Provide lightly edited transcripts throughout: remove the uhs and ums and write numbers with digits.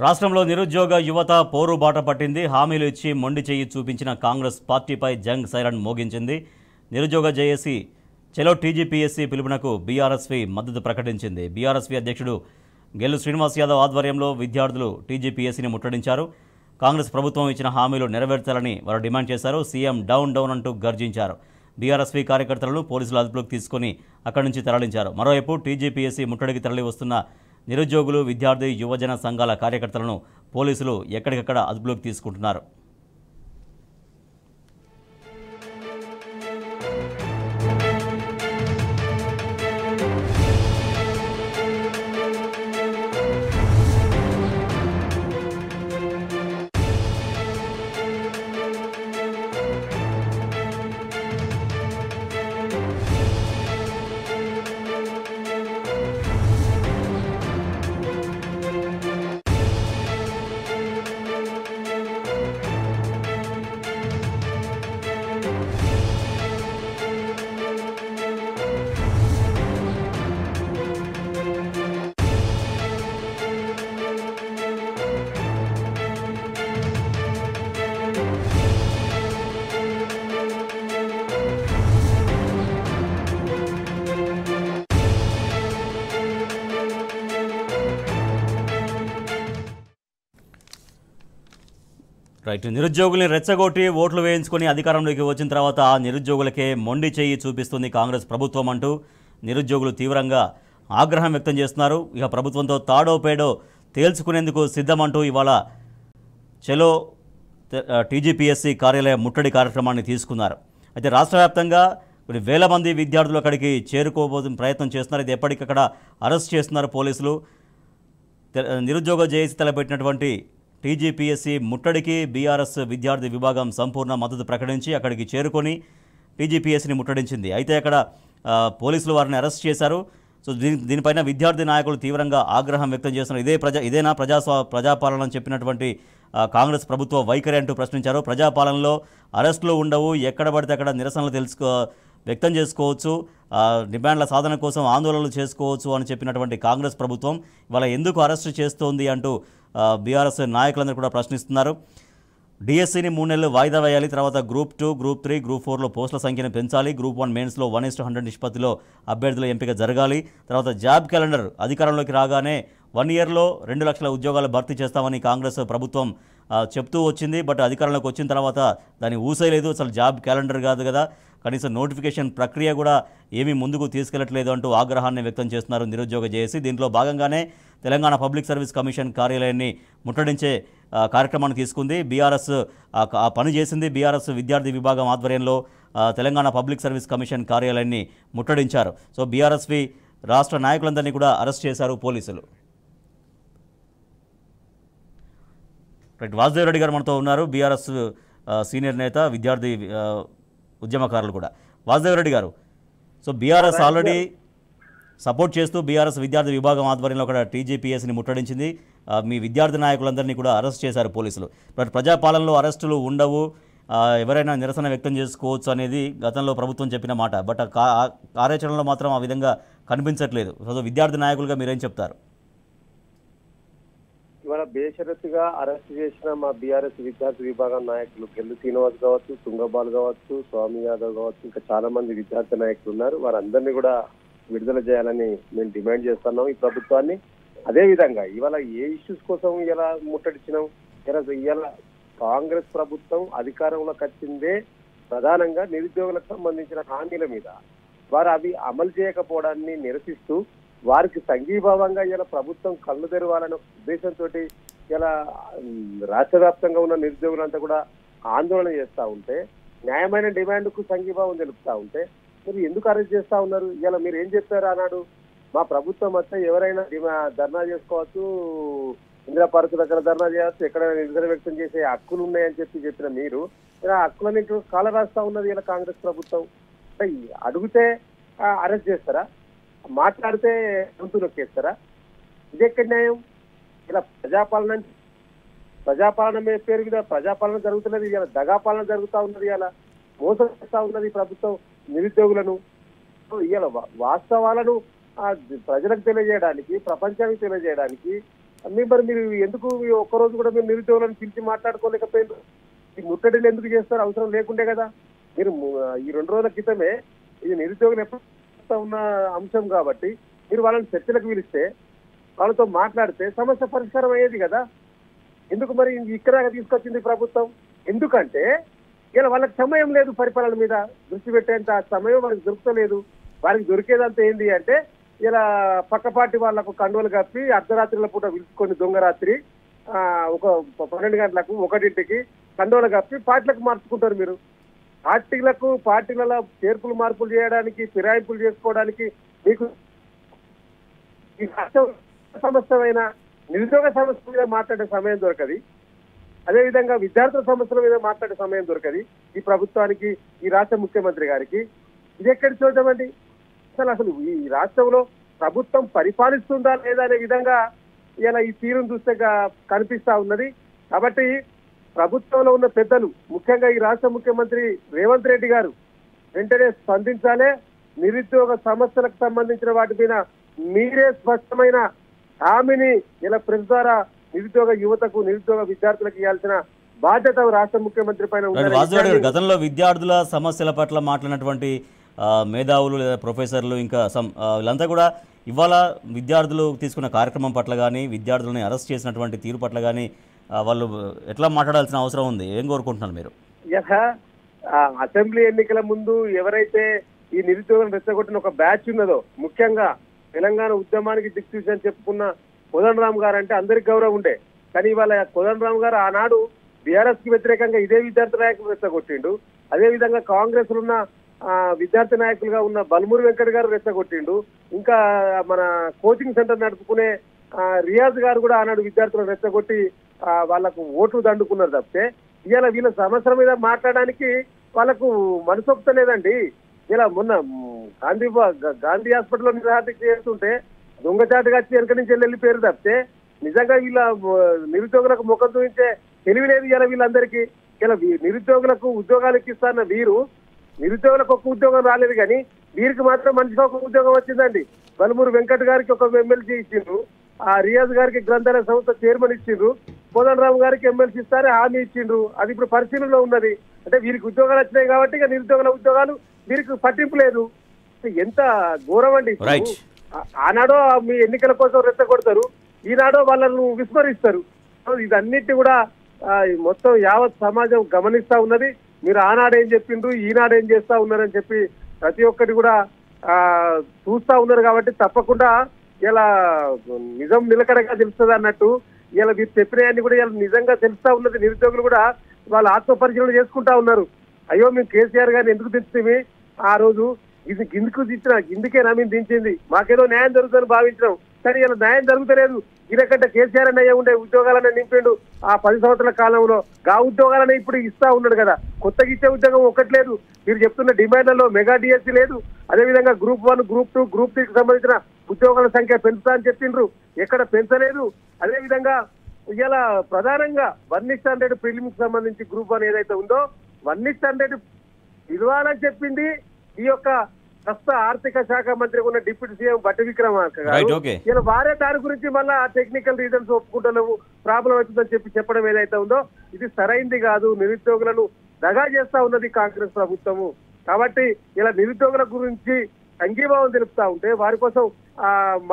రాష్ట్రంలో నిరుద్యోగ యువత పోరు బాట పట్టింది. హామీలు ఇచ్చి మొండి చెయ్యి చూపించిన కాంగ్రెస్ పార్టీపై జంగ్ సైరన్ మోగించింది. నిరుద్యోగ జేఏసీ చలో టీజీపీఎస్సీ పిలుపునకు బీఆర్ఎస్పీ మద్దతు ప్రకటించింది. బీఆర్ఎస్పీ అధ్యక్షుడు గెల్లు శ్రీనివాస్ యాదవ్ ఆధ్వర్యంలో విద్యార్థులు టీజీపీఎస్సీని ముట్టడించారు. కాంగ్రెస్ ప్రభుత్వం ఇచ్చిన హామీలు నెరవేర్చాలని వారు డిమాండ్ చేశారు. సీఎం డౌన్ డౌన్ అంటూ గర్జించారు. బీఆర్ఎస్పీ కార్యకర్తలను పోలీసులు అదుపులోకి తీసుకుని అక్కడి నుంచి తరలించారు. మరోవైపు టీజీపీఎస్సీ ముట్టడికి తరలి వస్తున్న నిరుద్యోగులు, విద్యార్థి, యువజన సంఘాల కార్యకర్తలను పోలీసులు ఎక్కడికక్కడ అదుపులోకి తీసుకుంటున్నారు. రైట్, నిరుద్యోగుల్ని రెచ్చగొట్టి ఓట్లు వేయించుకొని అధికారంలోకి వచ్చిన తర్వాత ఆ నిరుద్యోగులకే మొండి చెయ్యి చూపిస్తుంది కాంగ్రెస్ ప్రభుత్వం అంటూ నిరుద్యోగులు తీవ్రంగా ఆగ్రహం వ్యక్తం చేస్తున్నారు. ఇక ప్రభుత్వంతో తాడో పేడో తేల్చుకునేందుకు సిద్ధమంటూ ఇవాళ చలో టీజీపీఎస్సీ కార్యాలయ ముట్టడి కార్యక్రమాన్ని తీసుకున్నారు. అయితే రాష్ట్ర వ్యాప్తంగా కొన్ని వేల మంది విద్యార్థులు అక్కడికి చేరుకోబోతున్న ప్రయత్నం చేస్తున్నారు. ఇది ఎప్పటికక్కడ అరెస్ట్ చేస్తున్నారు పోలీసులు. నిరుద్యోగ జేఏసీ తలపెట్టినటువంటి టీజీపీఎస్సీ ముట్టడికి బీఆర్ఎస్ విద్యార్థి విభాగం సంపూర్ణ మద్దతు ప్రకటించి అక్కడికి చేరుకొని టీజీపీఎస్సీని ముట్టడించింది. అయితే అక్కడ పోలీసులు వారిని అరెస్ట్ చేశారు. సో దీనిపైన విద్యార్థి నాయకులు తీవ్రంగా ఆగ్రహం వ్యక్తం చేస్తున్నారు. ఇదేనా ప్రజాపాలన అని చెప్పినటువంటి కాంగ్రెస్ ప్రభుత్వ వైఖరి అంటూ ప్రశ్నించారు. ప్రజాపాలనలో అరెస్టులు ఉండవు, ఎక్కడ పడితే అక్కడ నిరసనలు వ్యక్తం చేసుకోవచ్చు, డిమాండ్ల సాధన కోసం ఆందోళనలు చేసుకోవచ్చు అని చెప్పినటువంటి కాంగ్రెస్ ప్రభుత్వం ఇవాళ ఎందుకు అరెస్టు చేస్తోంది అంటూ బీఆర్ఎస్ నాయకులందరూ కూడా ప్రశ్నిస్తున్నారు. డిఎస్సీని 3 నెలలు వాయిదా వేయాలి, తర్వాత గ్రూప్ 2, గ్రూప్ 3, గ్రూప్ 4లో పోస్టుల సంఖ్యను పెంచాలి, గ్రూప్ 1 మెయిన్స్లో 1:100 నిష్పత్తిలో అభ్యర్థుల ఎంపిక జరగాలి, తర్వాత జాబ్ క్యాలెండర్ అధికారంలోకి రాగానే 1 ఇయర్లో 2 లక్షల ఉద్యోగాలు భర్తీ చేస్తామని కాంగ్రెస్ ప్రభుత్వం చెప్తూ వచ్చింది. బట్ అధికారంలోకి వచ్చిన తర్వాత దాన్ని ఊసేయలేదు. అసలు జాబ్ క్యాలెండర్ కాదు కదా, కనీసం నోటిఫికేషన్ ప్రక్రియ కూడా ఏమీ ముందుకు తీసుకెళ్లట్లేదు అంటూ ఆగ్రహాన్ని వ్యక్తం చేస్తున్నారు నిరుద్యోగ జేఏసీ. దీంట్లో భాగంగానే తెలంగాణ పబ్లిక్ సర్వీస్ కమిషన్ కార్యాలయాన్ని ముట్టడించే కార్యక్రమాన్ని తీసుకుంది. బీఆర్ఎస్ ఆ పని చేసింది. బీఆర్ఎస్ విద్యార్థి విభాగం ఆధ్వర్యంలో తెలంగాణ పబ్లిక్ సర్వీస్ కమిషన్ కార్యాలయాన్ని ముట్టడించారు. సో బీఆర్ఎస్వి రాష్ట్ర నాయకులందరినీ కూడా అరెస్ట్ చేశారు పోలీసులు. రైట్, వాసుదేవ్ రెడ్డి గారు మనతో ఉన్నారు, బీఆర్ఎస్ సీనియర్ నేత, విద్యార్థి ఉద్యమకారులు కూడా. వాసుదేవ్ రెడ్డి గారు, సో బీఆర్ఎస్ ఆల్రెడీ సపోర్ట్ చేస్తూ బీఆర్ఎస్ విద్యార్థి విభాగం ఆధ్వర్యంలో కూడా టీజీపీఎస్సీని ముట్టడించింది. మీ విద్యార్థి నాయకులందరినీ కూడా అరెస్ట్ చేశారు పోలీసులు. బట్ ప్రజాపాలనలో అరెస్టులు ఉండవు, ఎవరైనా నిరసన వ్యక్తం చేసుకోవచ్చు అనేది గతంలో ప్రభుత్వం చెప్పిన మాట. బట్ కార్యాచరణలో మాత్రం ఆ విధంగా కనిపించట్లేదు. సో విద్యార్థి నాయకులుగా మీరేం చెప్తారు? ఇవాళ బేషరతుగా అరెస్ట్ చేసిన మా బీఆర్ఎస్ విద్యార్థి విభాగం నాయకులు గెల్లు శ్రీనివాస్ కావచ్చు, తుంగబాల్ కావచ్చు, స్వామి యాదవ్ కావచ్చు, ఇంకా చాలా మంది విద్యార్థి నాయకులు ఉన్నారు. వారందరినీ కూడా విడుదల చేయాలని మేము డిమాండ్ చేస్తున్నాం ఈ ప్రభుత్వాన్ని. అదే విధంగా ఇవాళ ఏ ఇష్యూస్ కోసం ఇలా ముట్టడిచ్చినాం, ఇవాళ కాంగ్రెస్ ప్రభుత్వం అధికారంలోకి వచ్చిందే ప్రధానంగా నిరుద్యోగులకు సంబంధించిన హామీల మీద. వారు అవి అమలు చేయకపోవడాన్ని నిరసిస్తూ వారికి సంఘీభావంగా ఇలా ప్రభుత్వం కళ్ళు తెరవాలనే ఉద్దేశంతో ఇలా రాష్ట్ర వ్యాప్తంగా ఉన్న నిరుద్యోగులంతా కూడా ఆందోళన చేస్తూ ఉంటే, న్యాయమైన డిమాండ్కు సంఘీభావం తెలుపుతా ఉంటే మీరు ఎందుకు అరెస్ట్ చేస్తా ఉన్నారు? ఇలా మీరు ఏం చెప్పారు అన్నాడు? మా ప్రభుత్వం వస్తే ఎవరైనా ధర్నా చేసుకోవచ్చు, ఇందిరా పార్క్ దగ్గర ధర్నా చేయవచ్చు, ఎక్కడైనా నిరసన వ్యక్తం చేసే హక్కులు ఉన్నాయని చెప్పిన మీరు ఇలా హక్కులని కాల రాస్తా ఉన్నది ఇలా కాంగ్రెస్ ప్రభుత్వం. అడిగితే అరెస్ట్ చేస్తారా, మాట్లాడితే గొంతు నొక్కేస్తారా? ఇదెక్కడ న్యాయం? ఇలా ప్రజాపాలన పేరు మీద ప్రజాపాలన జరుగుతున్నది, ఇలా దగాపాలన జరుగుతూ ఉన్నది, ఇలా మోసం చేస్తా ఉన్నది ప్రభుత్వం నిరుద్యోగులను. ఇలా వాస్తవాలను ప్రజలకు తెలియజేయడానికి, ప్రపంచానికి తెలియజేయడానికి మరి మీరు ఎందుకు ఒక్కరోజు కూడా మీరు నిరుద్యోగులను పిలిచి మాట్లాడుకోలేకపోయారు? ఈ ముట్టడిని ఎందుకు చేస్తారు? అవసరం లేకుండే కదా. మీరు ఈ 2 రోజుల క్రితమే ఇది నిరుద్యోగులు ఎప్పుడు ఉన్న అంశం కాబట్టి మీరు వాళ్ళని చర్చలకు పిలిస్తే వాళ్ళతో మాట్లాడితే సమస్య పరిష్కారం అయ్యేది కదా. ఎందుకు మరి ఇక్కడ తీసుకొచ్చింది ప్రభుత్వం? ఎందుకంటే ఇలా వాళ్ళకి సమయం లేదు, పరిపాలన మీద దృష్టి పెట్టేంత సమయం వాళ్ళకి దొరకలేదు. వాళ్ళకి దొరికేదంతా ఏంటి అంటే ఇలా పక్కపాటి వాళ్లకు కండువలు కప్పి అర్ధరాత్రుల పూట పిలుచుకొని దొంగరాత్రి ఒక 12 గంటలకు 1ంటికి కండువలు కప్పి పార్టీలకు మార్చుకుంటారు. మీరు పార్టీలలో చేర్పులు మార్పులు చేయడానికి, ఫిరాయింపులు చేసుకోవడానికి మీకు ఈ రాష్ట్ర సమస్యమైన నిరుద్యోగ సమస్య మీద మాట్లాడే సమయం దొరకది. అదేవిధంగా విద్యార్థుల సమస్యల మీద మాట్లాడే సమయం దొరకది ఈ ప్రభుత్వానికి, ఈ రాష్ట్ర ముఖ్యమంత్రి గారికి. ఇది ఎక్కడి చూద్దామండి? అసలు ఈ రాష్ట్రంలో ప్రభుత్వం పరిపాలిస్తుందా లేదా అనే విధంగా ఇలా ఈ తీరును చూస్తే కనిపిస్తా ఉన్నది. కాబట్టి ప్రభుత్వంలో ఉన్న పెద్దలు, ముఖ్యంగా ఈ రాష్ట్ర ముఖ్యమంత్రి రేవంత్ రెడ్డి గారు వెంటనే స్పందించాలి. నిరుద్యోగ సమస్యలకు సంబంధించిన వాటి మీద మీరే స్పష్టమైన హామీని ఇలా ప్రెస్ ద్వారా నిరుద్యోగ యువతకు, నిరుద్యోగ విద్యార్థులకు ఇవ్వాల్సిన బాధ్యత రాష్ట్ర ముఖ్యమంత్రి పైన ఉంది. గతంలో విద్యార్థుల సమస్యల పట్ల మాట్లాడినటువంటి మేధావులు లేదా ప్రొఫెసర్లు ఇంకా వీళ్ళంతా కూడా ఇవాళ విద్యార్థులు తీసుకున్న కార్యక్రమం పట్ల కానీ, విద్యార్థులని అరెస్ట్ చేసినటువంటి తీరు పట్ల కానీ వాళ్ళు ఎట్లా మాట్లాడాల్సిన అవసరం ఉంది? ఏం కోరుకుంటున్నారు మీరు? అసెంబ్లీ ఎన్నికల ముందు ఎవరైతే ఈ నిరుద్యోగం రెచ్చగొట్టిన ఒక బ్యాచ్ ఉన్నదో, ముఖ్యంగా తెలంగాణ ఉద్యమానికి దిక్సూచి అని చెప్పుకున్న కోదండరామ్ గారు అంటే అందరికి గౌరవం ఉండే. కానీ ఇవాళ కోదండరామ్ గారు ఆనాడు బీఆర్ఎస్ కి వ్యతిరేకంగా ఇదే విద్యార్థి నాయకులు రెచ్చగొట్టిండు. అదేవిధంగా కాంగ్రెస్ ఉన్న విద్యార్థి నాయకులుగా ఉన్న బల్మూరి వెంకట్ గారు రెచ్చగొట్టిండు. ఇంకా మన కోచింగ్ సెంటర్ నడుపుకునే రియాజ్ గారు కూడా ఆనాడు విద్యార్థులను రెచ్చగొట్టి వాళ్ళకు ఓట్లు దండుకున్నారు తప్పితే ఇవాళ వీళ్ళ సమస్యల మీద మాట్లాడడానికి వాళ్ళకు మనసొప్తలేదండి. ఇలా మొన్న గాంధీ హాస్పిటల్లో నిరాహారదీక్ష చేస్తుంటే దొంగచాటుగా వచ్చి వెనక నుంచి వెళ్ళిపోయారు తప్పితే నిజంగా వీళ్ళ నిరుద్యోగులకు ముఖం చూపించే తెలివి లేదు ఇలా వీళ్ళందరికీ. ఇలా నిరుద్యోగులకు ఉద్యోగాలు ఇప్పిస్తాన్న వీరు, నిరుద్యోగులకు ఒక ఉద్యోగం రాలేదు కానీ వీరికి మాత్రం మనిషికి ఒక ఉద్యోగం వచ్చిందండి. బల్మూరి వెంకట్ గారికి ఒక ఎమ్మెల్సీ ఇచ్చిండ్రు, ఆ రియాజ్ గారికి గ్రంథాలయ సంస్థ చైర్మన్ ఇచ్చిండ్రు, కోదండరామ్ గారికి ఎమ్మెల్సీ ఇస్తారని హామీ ఇచ్చిండ్రు. అది ఇప్పుడు పరిశీలనలో ఉన్నది. అంటే వీరికి ఉద్యోగాలు వచ్చినాయి కాబట్టి ఇక నిరుద్యోగుల ఉద్యోగాలు వీరికి పట్టింపు లేదు. ఎంత ఘోరం అండి! ఆనాడో మీ ఎన్నికల కోసం రెచ్చగొడతారు, ఈనాడో వాళ్ళను విస్మరిస్తారు. ఇదన్నిటి కూడా మొత్తం యావత్ సమాజం గమనిస్తా ఉన్నది. మీరు ఆనాడేం చెప్పిండ్రు, ఈనాడేం చేస్తా ఉన్నారని చెప్పి ప్రతి ఒక్కటి కూడా చూస్తా ఉన్నారు. కాబట్టి తప్పకుండా ఇలా నిజం నిలకడగా తెలుస్తుంది అన్నట్టు ఇలా మీరు చెప్పినవన్నీ కూడా ఇలా నిజంగా తెలుస్తా ఉన్నది. నిరుద్యోగులు కూడా వాళ్ళు ఆత్మపరిశీలన చేసుకుంటా ఉన్నారు. అయ్యో మేము కేసీఆర్ గారిని ఎందుకు దించుతామి, ఆ రోజు ఇది గిందుకు దించిన గిందుకేనా మేము దించింది, మాకేదో న్యాయం జరుగుతుందని భావించినాం. కానీ ఇలా న్యాయం జరుగుతలేదు. ఈయనకంటే కేసీఆర్ అయ్యే ఉండే ఉద్యోగాలనే నింపిండు ఆ 10 సంవత్సరాల కాలంలో. ఆ ఉద్యోగాలనే ఇప్పుడు ఇస్తా ఉన్నాడు కదా. కొత్తగా ఇచ్చే ఉద్యోగం ఒక్కట్లేదు. మీరు చెప్తున్న డిమాండ్లలో మెగా డిఎస్సీ లేదు. అదేవిధంగా గ్రూప్ 1, గ్రూప్ 2, గ్రూప్ 3కి సంబంధించిన ఉద్యోగాల సంఖ్య పెంచుతా అని చెప్పిండ్రు, ఎక్కడ పెంచలేదు. అదేవిధంగా ఇలా ప్రధానంగా 1:100 ప్రిలిమ్స్ సంబంధించి గ్రూప్ 1 ఏదైతే ఉందో 1:100 ఇవ్వాలని చెప్పింది ఈ యొక్క ప్రస్తుత ఆర్థిక శాఖ మంత్రి ఉన్న డిప్యూటీ సీఎం బట్టి విక్రమార్క గారు. ఇలా వారే దాని గురించి మళ్ళా టెక్నికల్ రీజన్స్ ఒప్పుకుంటలేవు, ప్రాబ్లం అవుతుందని చెప్పడం ఏదైతే ఉందో ఇది సరైంది కాదు. నిరుద్యోగులను దగా చేస్తా ఉన్నది కాంగ్రెస్ ప్రభుత్వము. కాబట్టి ఇలా నిరుద్యోగుల గురించి సంఘీభావం తెలుపుతా ఉంటే, వారి కోసం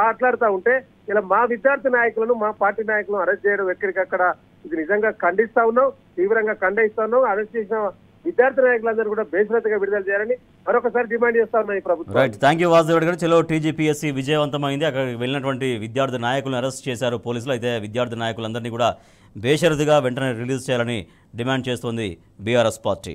మాట్లాడుతూ ఉంటే ఇలా మా విద్యార్థి నాయకులను, మా పార్టీ నాయకులను అరెస్ట్ చేయడం ఎక్కడికక్కడ ఇది నిజంగా ఖండిస్తా ఉన్నాం, తీవ్రంగా ఖండిస్తా ఉన్నాం. అరెస్ట్ చేసిన విద్యార్థి నాయకులందరూ కూడా బేషరతుగా విడుదల చేయాలని మరొకసారి డిమాండ్ చేస్తా ఉన్నాయి ప్రభుత్వం. రైట్, థ్యాంక్ యూ వాసుదేవ్ గారు. చలో టీజీపీఎస్సీ విజయవంతమైంది. అక్కడికి వెళ్ళినటువంటి విద్యార్థి నాయకులను అరెస్ట్ చేశారు పోలీసులు. అయితే విద్యార్థి నాయకులందరినీ కూడా బేషరతుగా వెంటనే రిలీజ్ చేయాలని డిమాండ్ చేస్తోంది బీఆర్ఎస్ పార్టీ.